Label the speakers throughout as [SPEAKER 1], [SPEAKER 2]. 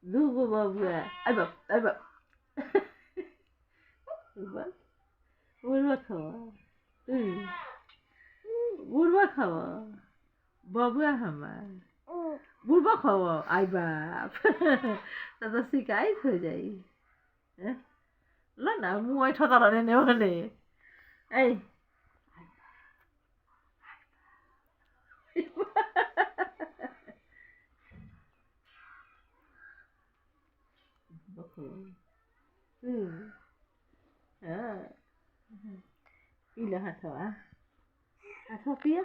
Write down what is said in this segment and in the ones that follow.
[SPEAKER 1] দুবো বাবুয়া I বাপ বাপ বুড়বা খাওয়া বুড়বা খাওয়া বাবুয়া আমার বুড়বা খাওয়া আই বাপ তা তো শিকায়ত হয়ে যাই লা না মুয়াই ঠতারানে নেওয়ানে এই Pila hato ah. Hato pia?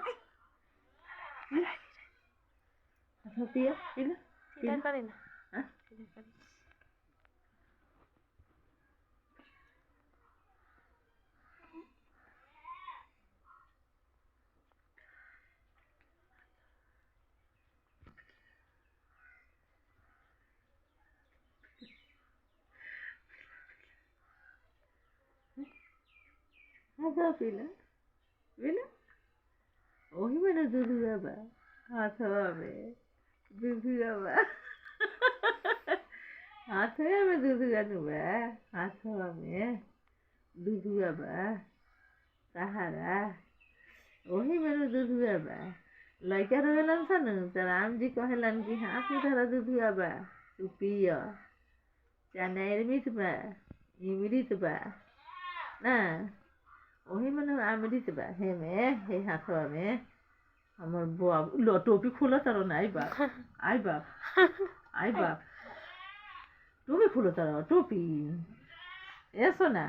[SPEAKER 1] Hato pia? Pila?
[SPEAKER 2] Tidak parin.
[SPEAKER 1] Hah?
[SPEAKER 2] Tidak parin.
[SPEAKER 1] Hato pila? Pila? Ohi mana dudu apa? Hato apa? Dudu apa? Hato apa dudu anu ba? Hato apa? Dudu apa? Sahara. Ohi mana dudu apa? Lagi ada orang sana, terang di kahelan ki hafi terang dudu apa? Supaya. Jangan ini tu ba, ini tu ba. Nah. ওহি মানে আমি দিতে পার হে মেয়ে হে হাত আমি আমার বউ টুপি খুলো তারো না আই বাপ টুপি খুলো তারো টুপি এসো না